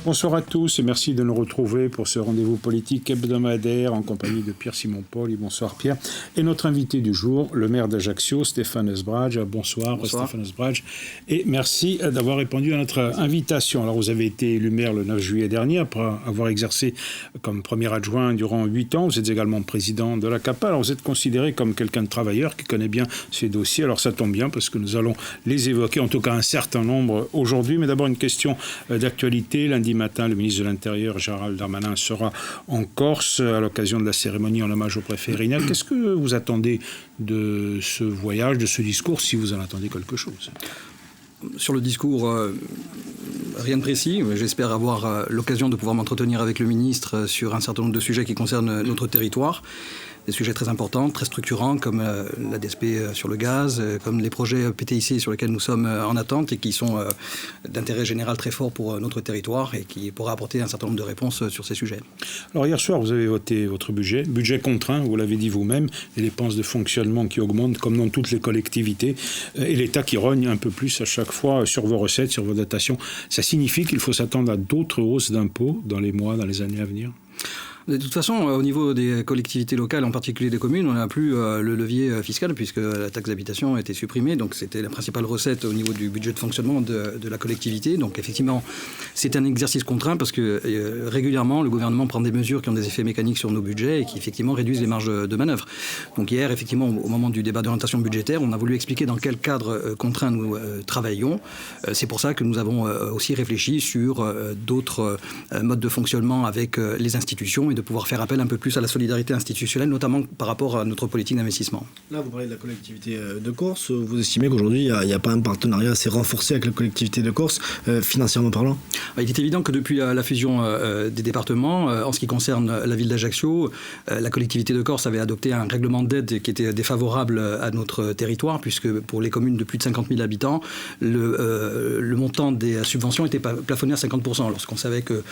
Bonsoir à tous et merci de nous retrouver pour ce rendez-vous politique hebdomadaire en compagnie de Pierre-Simon Paul. Bonsoir Pierre. Et notre invité du jour, le maire d'Ajaccio, Stéphane Esbradge. Bonsoir. Stéphane Esbradge. Et merci d'avoir répondu à notre invitation. Alors vous avez été élu maire le 9 juillet dernier après avoir exercé comme premier adjoint durant 8 ans. Vous êtes également président de la CAPA. Alors vous êtes considéré comme quelqu'un de travailleur qui connaît bien ces dossiers. Alors ça tombe bien parce que nous allons les évoquer, en tout cas un certain nombre aujourd'hui. Mais d'abord une question d'actualité. Lundi matin, le ministre de l'Intérieur, Gérald Darmanin, sera en Corse à l'occasion de la cérémonie en hommage au préfet Rinel. Qu'est-ce que vous attendez de ce voyage, de ce discours, si vous en attendez quelque chose ? Sur le discours, rien de précis. J'espère avoir l'occasion de pouvoir m'entretenir avec le ministre sur un certain nombre de sujets qui concernent notre territoire. Des sujets très importants, très structurants, comme la DSP sur le gaz, comme les projets PTIC sur lesquels nous sommes en attente et qui sont d'intérêt général très fort pour notre territoire et qui pourra apporter un certain nombre de réponses sur ces sujets. Alors hier soir, vous avez voté votre budget contraint, vous l'avez dit vous-même, les dépenses de fonctionnement qui augmentent comme dans toutes les collectivités et l'État qui rogne un peu plus à chaque fois sur vos recettes, sur vos dotations. Ça signifie qu'il faut s'attendre à d'autres hausses d'impôts dans les mois, dans les années à venir ? De toute façon, au niveau des collectivités locales, en particulier des communes, on n'a plus le levier fiscal puisque la taxe d'habitation a été supprimée. Donc c'était la principale recette au niveau du budget de fonctionnement de la collectivité. Donc effectivement, c'est un exercice contraint parce que régulièrement, le gouvernement prend des mesures qui ont des effets mécaniques sur nos budgets et qui effectivement réduisent les marges de manœuvre. Donc hier, effectivement, au moment du débat d'orientation budgétaire, on a voulu expliquer dans quel cadre contraint nous travaillons. C'est pour ça que nous avons aussi réfléchi sur d'autres modes de fonctionnement avec les institutions et de pouvoir faire appel un peu plus à la solidarité institutionnelle, notamment par rapport à notre politique d'investissement. Là, vous parlez de la collectivité de Corse. Vous estimez qu'aujourd'hui, il n'y a pas un partenariat assez renforcé avec la collectivité de Corse, financièrement parlant ? Il est évident que depuis la fusion des départements, en ce qui concerne la ville d'Ajaccio, la collectivité de Corse avait adopté un règlement d'aide qui était défavorable à notre territoire, puisque pour les communes de plus de 50 000 habitants, le montant des subventions était plafonné à 50%, lorsqu'on savait que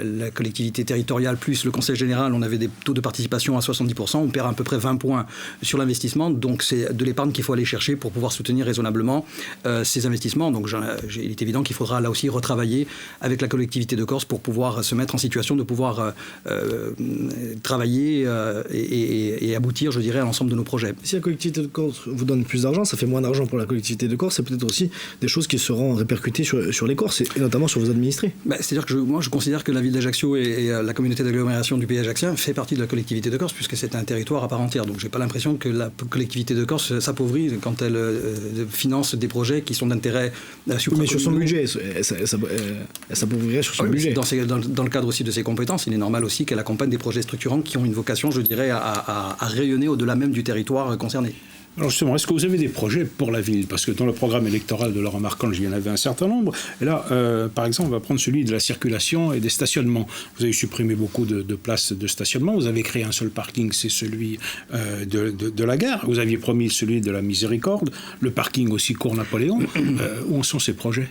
la collectivité territoriale plus le Conseil général, on avait des taux de participation à 70%, on perd à peu près 20 points sur l'investissement, donc c'est de l'épargne qu'il faut aller chercher pour pouvoir soutenir raisonnablement ces investissements. Donc il est évident qu'il faudra là aussi retravailler avec la collectivité de Corse pour pouvoir se mettre en situation de pouvoir travailler et aboutir, je dirais, à l'ensemble de nos projets. Si la collectivité de Corse vous donne plus d'argent, ça fait moins d'argent pour la collectivité de Corse, c'est peut-être aussi des choses qui seront répercutées sur les Corses et notamment sur vos administrés. C'est-à-dire que moi je considère que la ville d'Ajaccio et la communauté d'agglomération du pays ajaccien fait partie de la collectivité de Corse puisque c'est un territoire à part entière. Donc j'ai pas l'impression que la collectivité de Corse s'appauvrit quand elle finance des projets qui sont d'intérêt supra-communal. Mais sur son budget, elle s'appauvrirait sur son budget. Dans le cadre aussi de ses compétences, il est normal aussi qu'elle accompagne des projets structurants qui ont une vocation, je dirais, à rayonner au-delà même du territoire concerné. Alors justement, est-ce que vous avez des projets pour la ville ? Parce que dans le programme électoral de Laurent Marcangeli, il y en avait un certain nombre. Et là, par exemple, on va prendre celui de la circulation et des stationnements. Vous avez supprimé beaucoup de places de stationnement. Vous avez créé un seul parking, c'est celui de la gare. Vous aviez promis celui de la Miséricorde. Le parking aussi Cours Napoléon. Où en sont ces projets ?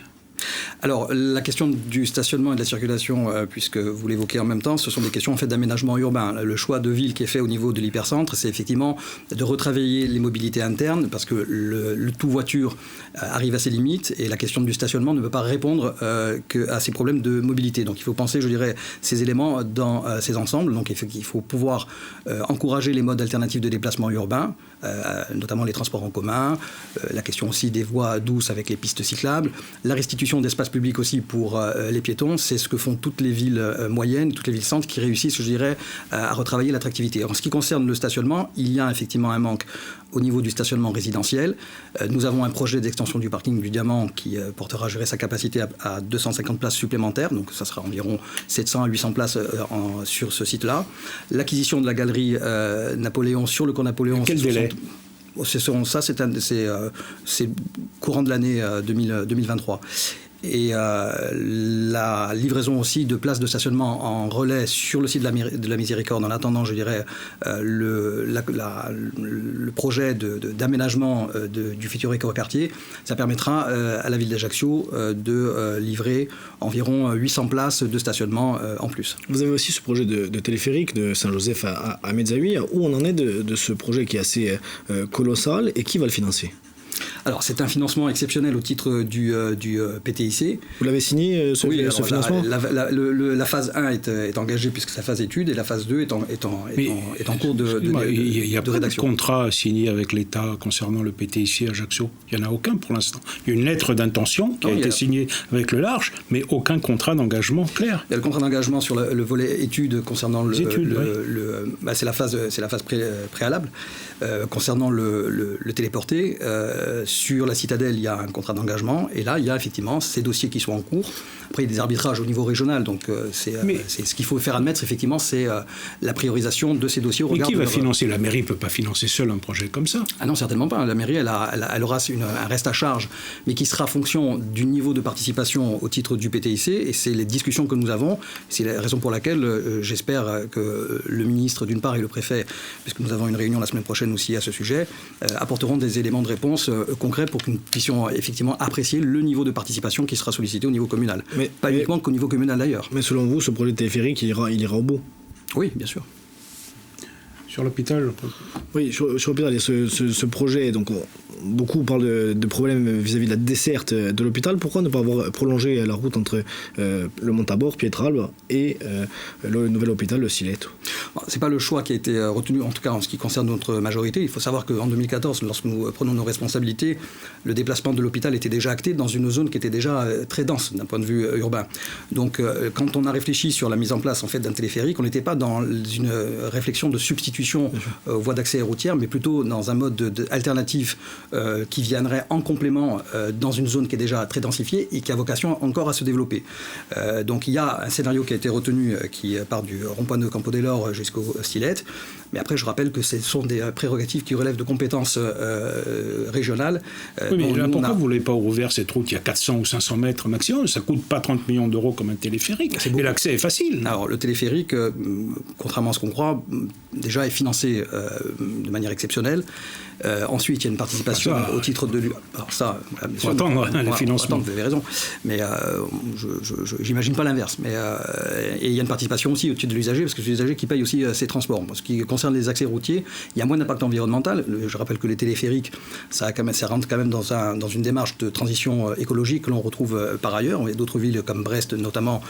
Alors, la question du stationnement et de la circulation, puisque vous l'évoquez en même temps, ce sont des questions en fait d'aménagement urbain. Le choix de ville qui est fait au niveau de l'hypercentre, c'est effectivement de retravailler les mobilités internes, parce que le tout voiture arrive à ses limites, et la question du stationnement ne peut pas répondre qu'à ces problèmes de mobilité. Donc il faut penser, je dirais, ces éléments dans ces ensembles. Donc il faut pouvoir encourager les modes alternatifs de déplacement urbain, notamment les transports en commun, la question aussi des voies douces avec les pistes cyclables, la restitution d'espace public aussi pour les piétons. C'est ce que font toutes les villes moyennes, toutes les villes centres qui réussissent, je dirais, à retravailler l'attractivité. En ce qui concerne le stationnement, il y a effectivement un manque au niveau du stationnement résidentiel. Nous avons un projet d'extension du parking du Diamant qui portera, je dirais, sa capacité à 250 places supplémentaires. Donc ça sera environ 700 à 800 places sur ce site-là. L'acquisition de la galerie Napoléon sur le Cours Napoléon. Quel délai ? Ça, c'est courant de l'année 2023. Et la livraison aussi de places de stationnement en relais sur le site de la Miséricorde, en attendant, je dirais, le projet d'aménagement du futur écoquartier, ça permettra à la ville d'Ajaccio de livrer environ 800 places de stationnement en plus. Vous avez aussi ce projet de téléphérique de Saint-Joseph à Mezzauil. Où on en est de ce projet qui est assez colossal et qui va le financer ? Alors, c'est un financement exceptionnel au titre du PTIC. Vous l'avez signé, ce financement ? La phase 1 est engagée puisque c'est la phase étude, et la phase 2 est en cours de rédaction. Il n'y a pas de contrat signé avec l'État concernant le PTIC Ajaccio. Il n'y en a aucun pour l'instant. Il y a une lettre d'intention qui a été signée avec le large, mais aucun contrat d'engagement clair. Il y a le contrat d'engagement sur le volet études concernant c'est la phase préalable. Concernant le téléporté, sur la citadelle, il y a un contrat d'engagement, et là, il y a effectivement ces dossiers qui sont en cours. Après, il y a des arbitrages au niveau régional, donc c'est ce qu'il faut faire admettre, effectivement, c'est la priorisation de ces dossiers au regard. Mais qui va financer ? La mairie ne peut pas financer seule un projet comme ça. Ah non, certainement pas. La mairie, elle aura un reste à charge, mais qui sera fonction du niveau de participation au titre du PTIC, et c'est les discussions que nous avons. C'est la raison pour laquelle j'espère que le ministre, d'une part, et le préfet, puisque nous avons une réunion la semaine prochaine aussi à ce sujet, apporteront des éléments de réponse concrets pour que nous puissions effectivement apprécier le niveau de participation qui sera sollicité au niveau communal. Pas uniquement qu'au niveau communal d'ailleurs. Mais selon vous, ce projet téléphérique, il ira au bout ? Oui, bien sûr. Sur l'hôpital ? Oui, sur l'hôpital, il y a ce projet. Donc, beaucoup parlent de problèmes vis-à-vis de la desserte de l'hôpital. Pourquoi ne pas avoir prolongé la route entre le Montabor, Pietralbe et le nouvel hôpital, le Silette ? C'est pas le choix qui a été retenu, en tout cas en ce qui concerne notre majorité. Il faut savoir qu'en 2014, lorsque nous prenons nos responsabilités, le déplacement de l'hôpital était déjà acté dans une zone qui était déjà très dense d'un point de vue urbain. Donc, quand on a réfléchi sur la mise en place en fait d'un téléphérique, on n'était pas dans une réflexion de substitution aux voies d'accès routières, mais plutôt dans un mode alternatif qui viendrait en complément dans une zone qui est déjà très densifiée et qui a vocation encore à se développer. Donc il y a un scénario qui a été retenu qui part du rond-point de Campo dell'Oro jusqu'au Silette, mais après je rappelle que ce sont des prérogatives qui relèvent de compétences régionales. Oui, mais là, pourquoi vous ne voulez pas ouvrir cette route ? Il y a 400 ou 500 mètres maximum, ça ne coûte pas 30 millions d'euros comme un téléphérique, et l'accès est facile. Alors le téléphérique, contrairement à ce qu'on croit, déjà est financé de manière exceptionnelle. Ensuite, il y a une participation au titre de... Alors ça, il faut attendre les financements. Vous avez raison, mais je n'imagine pas l'inverse. Et il y a une participation aussi au titre de l'usager, parce que c'est l'usager qui paye aussi ses transports. En ce qui concerne les accès routiers, il y a moins d'impact environnemental. Je rappelle que les téléphériques, ça rentre quand même dans une démarche de transition écologique que l'on retrouve par ailleurs. Il y a d'autres villes comme Brest notamment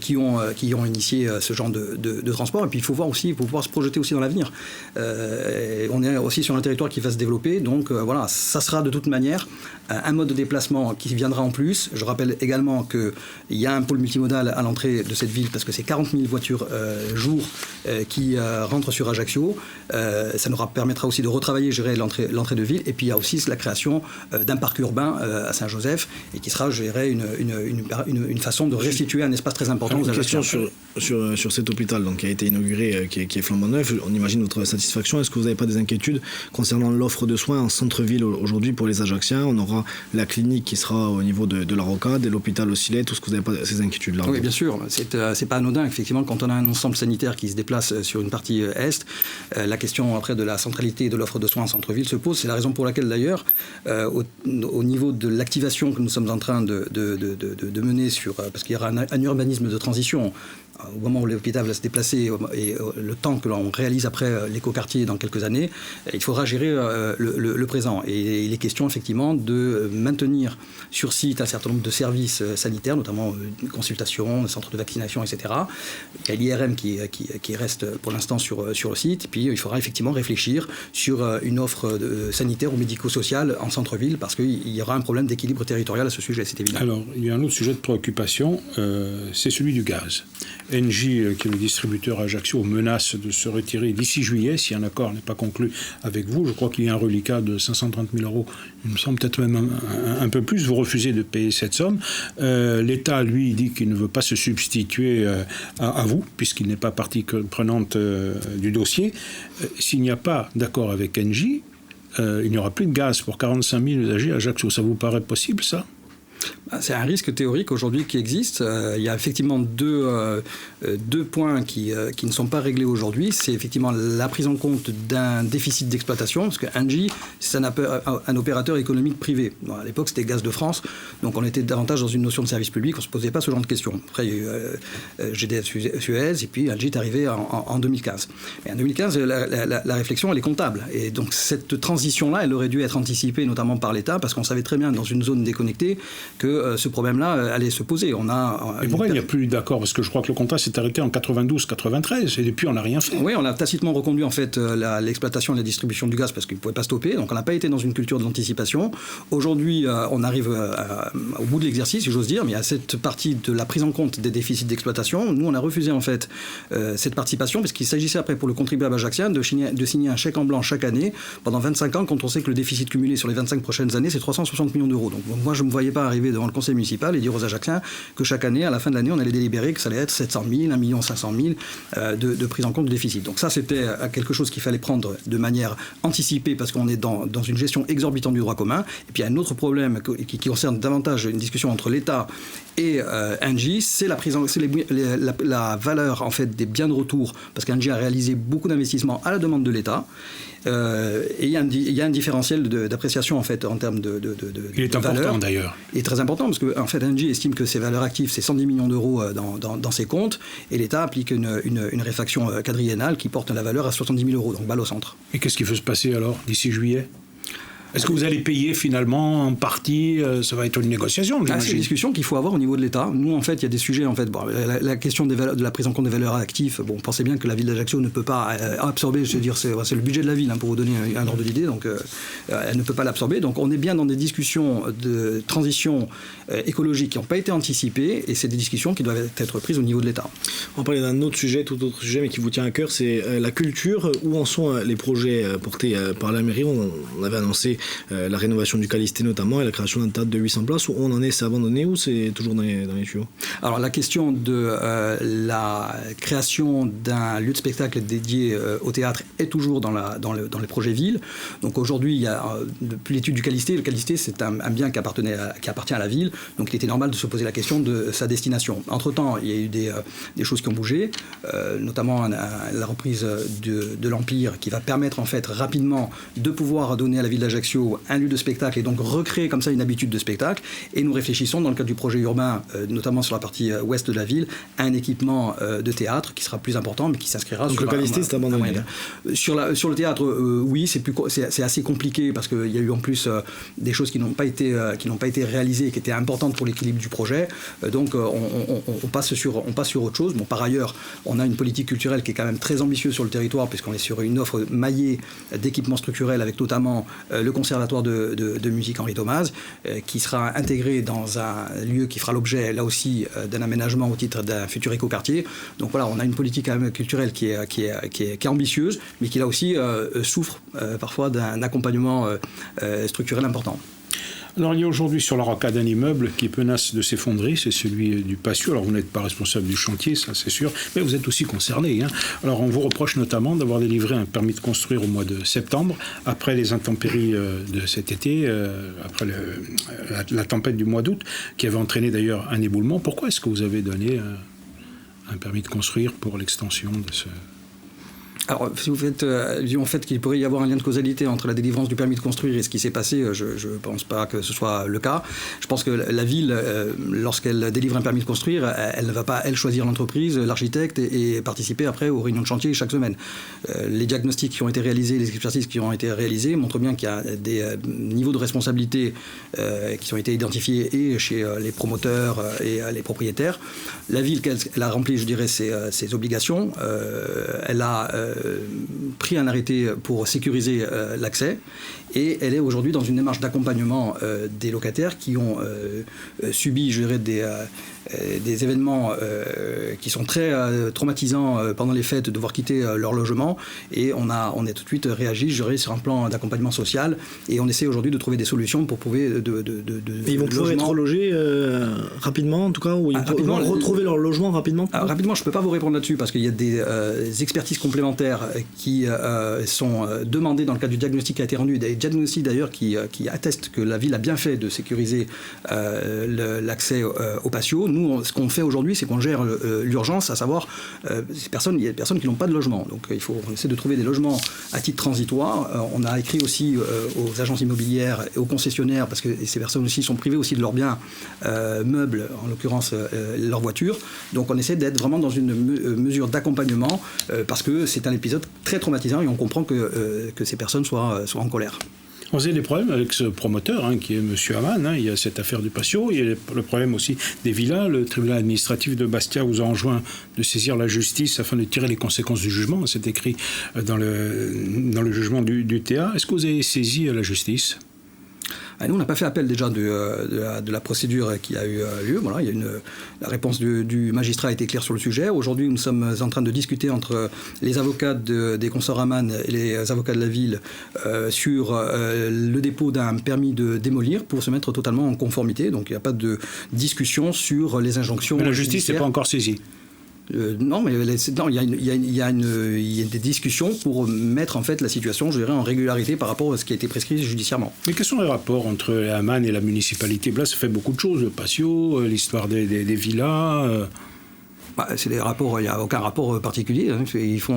qui ont initié ce genre de transport. Et puis il faut pouvoir se projeter aussi dans l'avenir. On est aussi sur un territoire qui va se développer, donc voilà, ça sera de toute manière un mode de déplacement qui viendra en plus. Je rappelle également qu'il y a un pôle multimodal à l'entrée de cette ville, parce que c'est 40 000 voitures jour qui rentrent sur Ajaccio. Ça nous permettra aussi de retravailler, je dirais, l'entrée de ville. Et puis il y a aussi la création d'un parc urbain à Saint-Joseph, et qui sera, je dirais, une façon de restituer un espace très important aux Ajacciens. Question sur cet hôpital donc, qui a été inauguré, qui est flambant neuf. On imagine votre satisfaction. Est-ce que vous n'avez pas des inquiétudes concernant l'offre de soins en centre-ville aujourd'hui pour les Ajacciens? On aura la clinique qui sera au niveau de la Rocade et l'hôpital au Silette. Est-ce que vous n'avez pas ces inquiétudes-là? Oui, bien sûr. C'est pas anodin, effectivement, quand on a un ensemble sanitaire qui se déplace sur une partie est. La question après de la centralité de l'offre de soins en centre-ville se pose. C'est la raison pour laquelle, d'ailleurs, au niveau de l'activation que nous sommes en train de mener parce qu'il y aura un urbanisme de transition au moment où l'hôpital va se déplacer et le temps que l'on réalise après l'écoquartier dans quelques années, il faudra gérer le présent. Et il est question effectivement de maintenir sur site un certain nombre de services sanitaires, notamment consultations, centres de vaccination, etc. Il y a l'IRM qui reste pour l'instant sur le site. Et puis il faudra effectivement réfléchir sur une offre sanitaire ou médico-sociale en centre-ville, parce qu'il y aura un problème d'équilibre territorial à ce sujet, c'est évident. Alors, il y a un autre sujet de préoccupation, c'est celui du gaz. Engie, qui est le distributeur à Ajaccio, menace de se retirer d'ici juillet si un accord n'est pas conclu avec vous. Je crois qu'il y a un reliquat de 530 000 euros, il me semble peut-être même un peu plus. Vous refusez de payer cette somme. L'État, lui, dit qu'il ne veut pas se substituer à vous, puisqu'il n'est pas partie prenante du dossier. S'il n'y a pas d'accord avec Engie, il n'y aura plus de gaz pour 45 000 usagers à Ajaccio. Ça vous paraît possible, ça ? C'est un risque théorique aujourd'hui qui existe. Il y a effectivement deux points qui ne sont pas réglés aujourd'hui. C'est effectivement la prise en compte d'un déficit d'exploitation, parce que Engie, c'est un opérateur économique privé. Bon, à l'époque, c'était Gaz de France, donc on était davantage dans une notion de service public, on ne se posait pas ce genre de questions. Après, il y a eu GDF Suez, et puis Engie est arrivé en 2015. Et en 2015, la réflexion, elle est comptable. Et donc cette transition-là, elle aurait dû être anticipée, notamment par l'État, parce qu'on savait très bien, dans une zone déconnectée, que ce problème-là allait se poser. Et pourquoi il n'y a plus d'accord? Parce que je crois que le contrat s'est arrêté en 92-93 et depuis on n'a rien fait. Oui, on a tacitement reconduit en fait l'exploitation et la distribution du gaz parce qu'il ne pouvait pas stopper. Donc on n'a pas été dans une culture de l'anticipation. Aujourd'hui, on arrive au bout de l'exercice, si j'ose dire, mais il y a cette partie de la prise en compte des déficits d'exploitation. Nous, on a refusé en fait cette participation parce qu'il s'agissait après pour le contribuable ajaccien de signer un chèque en blanc chaque année pendant 25 ans quand on sait que le déficit cumulé sur les 25 prochaines années, c'est 360 millions d'euros. Donc moi, je ne me voyais pas arriver devant le conseil municipal et dire aux Ajacciens que chaque année, à la fin de l'année, on allait délibérer que ça allait être 700 000, 1 500 000 de prise en compte du déficit. Donc ça, c'était quelque chose qu'il fallait prendre de manière anticipée parce qu'on est dans une gestion exorbitante du droit commun. Et puis il y a un autre problème qui concerne davantage une discussion entre l'État et Engie, c'est la valeur en fait des biens de retour, parce qu'Engie a réalisé beaucoup d'investissements à la demande de l'État. Et il y a un différentiel d'appréciation en fait en termes de il est important valeur. D'ailleurs. Il est très important parce que en fait Engie estime que ses valeurs actives c'est 110 millions d'euros dans ses comptes et l'État applique une réfaction quadriennale qui porte la valeur à 70 000 euros, donc balle au centre. Et qu'est-ce qui peut se passer alors d'ici juillet ? Est-ce que vous allez payer finalement en partie? Ça va être une négociation. C'est une discussion qu'il faut avoir au niveau de l'État. Nous, en fait, il y a des sujets. En fait, la question de la prise en compte des valeurs actives. Bon, pensez bien que la ville d'Ajaccio ne peut pas absorber. Je veux dire, c'est le budget de la ville pour vous donner un ordre d'idée. Donc, elle ne peut pas l'absorber. Donc, on est bien dans des discussions de transition écologique qui n'ont pas été anticipées, et c'est des discussions qui doivent être prises au niveau de l'État. On va parler d'un autre sujet, tout autre sujet, mais qui vous tient à cœur, c'est la culture. Où en sont les projets portés par la mairie? On avait annoncé la rénovation du Calisté notamment et la création d'un théâtre de 800 places. Où on en est, c'est abandonné ou c'est toujours dans les tuyaux? Alors la question de la création d'un lieu de spectacle dédié au théâtre est toujours dans les projets villes. Donc aujourd'hui, il y a depuis l'étude du Calisté. Le Calisté, c'est un bien qui appartient à la ville. Donc il était normal de se poser la question de sa destination. Entre-temps, il y a eu des choses qui ont bougé, notamment la reprise de l'Empire qui va permettre en fait rapidement de pouvoir donner à la ville d'Ajaccio un lieu de spectacle et donc recréer comme ça une habitude de spectacle. Et nous réfléchissons dans le cadre du projet urbain, notamment sur la partie ouest de la ville, à un équipement de théâtre qui sera plus important mais qui s'inscrira donc sur le Calisté, c'est abandonné. Sur le théâtre, oui, c'est assez compliqué parce qu'il y a eu en plus des choses qui n'ont pas été réalisées et qui étaient importantes pour l'équilibre du projet. Donc on passe sur autre chose. Bon, par ailleurs, on a une politique culturelle qui est quand même très ambitieuse sur le territoire puisqu'on est sur une offre maillée d'équipements structurels avec notamment le conservatoire de musique Henri Thomaz qui sera intégré dans un lieu qui fera l'objet là aussi d'un aménagement au titre d'un futur écoquartier. Donc voilà, on a une politique quand même culturelle qui est ambitieuse mais qui là aussi souffre parfois d'un accompagnement structurel important. Alors il y a aujourd'hui sur la rocade un immeuble qui menace de s'effondrer, c'est celui du patio. Alors vous n'êtes pas responsable du chantier, ça c'est sûr, mais vous êtes aussi concerné. Alors on vous reproche notamment d'avoir délivré un permis de construire au mois de septembre, après les intempéries de cet été, après la tempête du mois d'août, qui avait entraîné d'ailleurs un éboulement. Pourquoi est-ce que vous avez donné un permis de construire pour l'extension de ce... Alors, si vous faites allusion au fait qu'il pourrait y avoir un lien de causalité entre la délivrance du permis de construire et ce qui s'est passé, je ne pense pas que ce soit le cas. Je pense que la ville, lorsqu'elle délivre un permis de construire, elle ne va pas, elle, choisir l'entreprise, l'architecte et participer après aux réunions de chantier chaque semaine. Les diagnostics qui ont été réalisés, les expertises qui ont été réalisées montrent bien qu'il y a des niveaux de responsabilité qui ont été identifiés et chez les promoteurs et les propriétaires. La ville, elle a rempli, je dirais, ses obligations. Elle a pris un arrêté pour sécuriser l'accès et elle est aujourd'hui dans une démarche d'accompagnement des locataires qui ont subi, je dirais, des événements qui sont très traumatisants pendant les fêtes, de devoir quitter leur logement, et on a tout de suite réagi, je dirais, sur un plan d'accompagnement social, et on essaie aujourd'hui de trouver des solutions pour prouver ils vont pouvoir être relogés rapidement, en tout cas, ou ils vont retrouver leur logement rapidement? Rapidement, je ne peux pas vous répondre là-dessus parce qu'il y a des expertises complémentaires supplémentaires qui sont demandés dans le cadre du diagnostic qui a été rendu, des diagnostics d'ailleurs qui attestent que la ville a bien fait de sécuriser l'accès aux patios. Nous, ce qu'on fait aujourd'hui, c'est qu'on gère l'urgence, à savoir il y a des personnes qui n'ont pas de logement. Donc il faut essayer de trouver des logements à titre transitoire. On a écrit aussi aux agences immobilières et aux concessionnaires, parce que ces personnes aussi sont privées aussi de leurs biens meubles, en l'occurrence leur voiture. Donc on essaie d'être vraiment dans une mesure d'accompagnement parce que c'est un épisode très traumatisant et on comprend que ces personnes soient en colère. On sait les problèmes avec ce promoteur, qui est M. Hamann. Il y a cette affaire du patio, il y a le problème aussi des villas. Le tribunal administratif de Bastia vous a enjoint de saisir la justice afin de tirer les conséquences du jugement. C'est écrit dans le jugement du TA. Est-ce que vous avez saisi la justice ? Nous, on n'a pas fait appel déjà de la procédure qui a eu lieu. Voilà, la réponse du magistrat a été claire sur le sujet. Aujourd'hui, nous sommes en train de discuter entre les avocats des consorts Hamann et les avocats de la ville sur le dépôt d'un permis de démolir pour se mettre totalement en conformité. Donc, il n'y a pas de discussion sur les injonctions. Mais la justice n'est pas encore saisie. Non, mais il y a des discussions pour mettre en fait la situation, je dirais, en régularité par rapport à ce qui a été prescrit judiciairement. Mais quels sont les rapports entre Hamann et la municipalité ? Là, ça fait beaucoup de choses, le patio, l'histoire des villas. C'est des rapports, il n'y a aucun rapport particulier.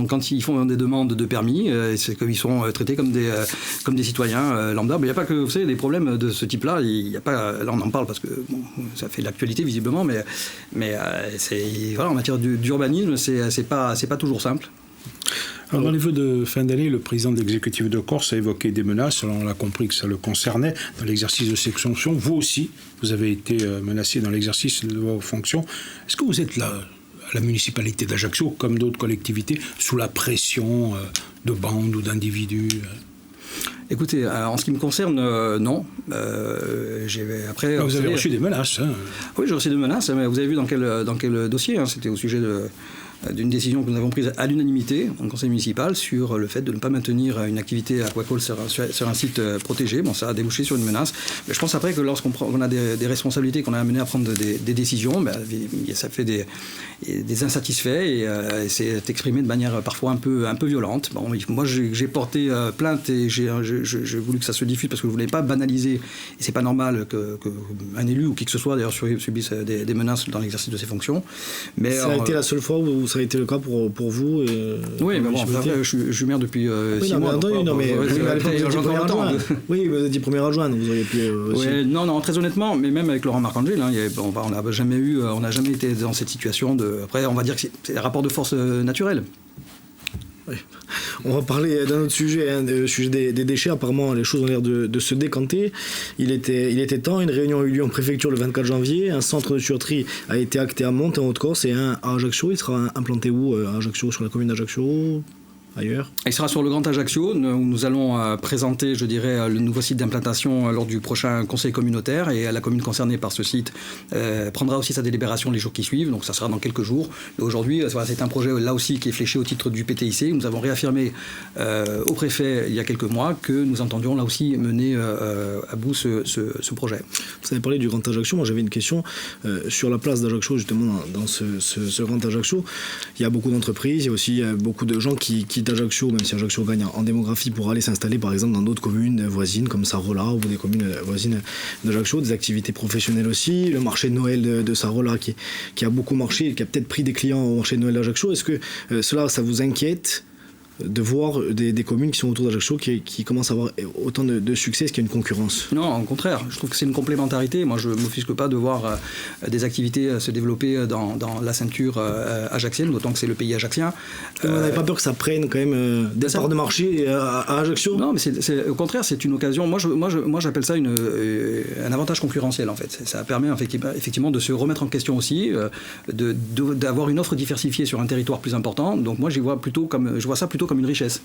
Quand ils font des demandes de permis, c'est qu'ils sont traités comme des citoyens lambda. Mais il n'y a pas que, vous savez, des problèmes de ce type-là. Il y a pas, là, on en parle parce que ça fait l'actualité visiblement, mais voilà, en matière d'urbanisme, c'est pas toujours simple. Alors, dans les vœux de fin d'année, le président de l'exécutif de Corse a évoqué des menaces. Alors, on a compris que ça le concernait dans l'exercice de ses fonctions. Vous aussi, vous avez été menacé dans l'exercice de vos fonctions. Est-ce que vous êtes là, à la municipalité d'Ajaccio, comme d'autres collectivités, sous la pression de bandes ou d'individus ? Écoutez, en ce qui me concerne, non. Après, vous avez reçu des menaces. Oui, j'ai reçu des menaces, mais vous avez vu dans quel dossier, c'était au sujet d'une décision que nous avons prise à l'unanimité en conseil municipal sur le fait de ne pas maintenir une activité aquacole sur un site protégé. Bon, ça a débouché sur une menace. Mais je pense après que lorsqu'on a des responsabilités, qu'on a amené à prendre des décisions, ça fait des insatisfaits et c'est exprimé de manière parfois un peu violente. Bon, moi, j'ai porté plainte et j'ai voulu que ça se diffuse parce que je ne voulais pas banaliser. Et c'est pas normal qu'un élu ou qui que ce soit d'ailleurs subisse des menaces dans l'exercice de ses fonctions. Mais ça a été la seule fois où ça a été le cas pour vous Oui, mais bon, je suis maire depuis 6 mois. Oui, vous avez dit premier adjoint, vous auriez pu aussi. Non, très honnêtement, mais même avec Laurent Marcangel, on n'a jamais été dans cette situation de... Après, on va dire que c'est un rapport de force naturel. Oui. On va parler d'un autre sujet, le sujet des déchets. Apparemment, les choses ont l'air de se décanter. Il était temps. Une réunion a eu lieu en préfecture le 24 janvier. Un centre de tuyauterie a été acté à Monte, en Haute-Corse, et un à Ajaccio. Il sera implanté où à Ajaccio, sur la commune d'Ajaccio ? Ailleurs. Il sera sur le Grand Ajaccio, où nous allons présenter, je dirais, le nouveau site d'implantation lors du prochain conseil communautaire, et la commune concernée par ce site prendra aussi sa délibération les jours qui suivent, donc ça sera dans quelques jours. Et aujourd'hui, c'est un projet là aussi qui est fléché au titre du PTIC. Nous avons réaffirmé au préfet il y a quelques mois que nous entendions là aussi mener à bout ce projet. Vous avez parlé du Grand Ajaccio, moi j'avais une question sur la place d'Ajaccio, justement dans ce Grand Ajaccio. Il y a beaucoup d'entreprises, il y a aussi beaucoup de gens qui d'Ajaccio, même si Ajaccio gagne en démographie, pour aller s'installer par exemple dans d'autres communes voisines comme Sarola ou des communes voisines d'Ajaccio, des activités professionnelles aussi, le marché de Noël de Sarola qui a beaucoup marché, qui a peut-être pris des clients au marché de Noël d'Ajaccio. Est-ce que cela, ça vous inquiète de voir des communes qui sont autour d'Ajaccio qui commencent à avoir autant de succès? Est-ce qu'il y a une concurrence? Non, au contraire, je trouve que c'est une complémentarité. Moi, je ne m'offusque pas de voir des activités se développer dans la ceinture ajaxienne, d'autant que c'est le pays ajaxien. Vous n'avez pas peur que ça prenne quand même des parts de marché à Ajaccio? Non, mais au contraire, c'est une occasion. Moi, j'appelle ça un avantage concurrentiel, en fait. Ça permet effectivement de se remettre en question aussi, d'avoir une offre diversifiée sur un territoire plus important. Donc moi, je vois ça plutôt comme une richesse.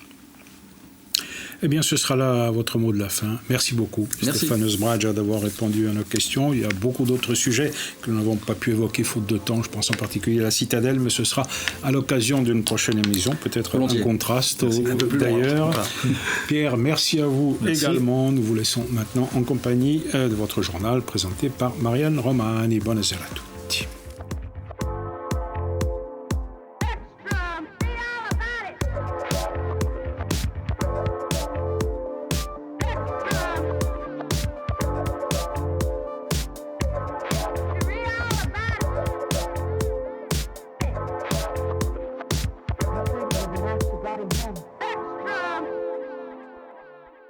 Eh bien, ce sera là votre mot de la fin. Merci beaucoup, Stéphane Sbragia, d'avoir répondu à nos questions. Il y a beaucoup d'autres sujets que nous n'avons pas pu évoquer faute de temps. Je pense en particulier à la Citadelle, mais ce sera à l'occasion d'une prochaine émission, peut-être un contraste d'ailleurs. Voilà. Pierre, merci à vous également. Nous vous laissons maintenant en compagnie de votre journal présenté par Marianne Romani. Buonasera a tutti.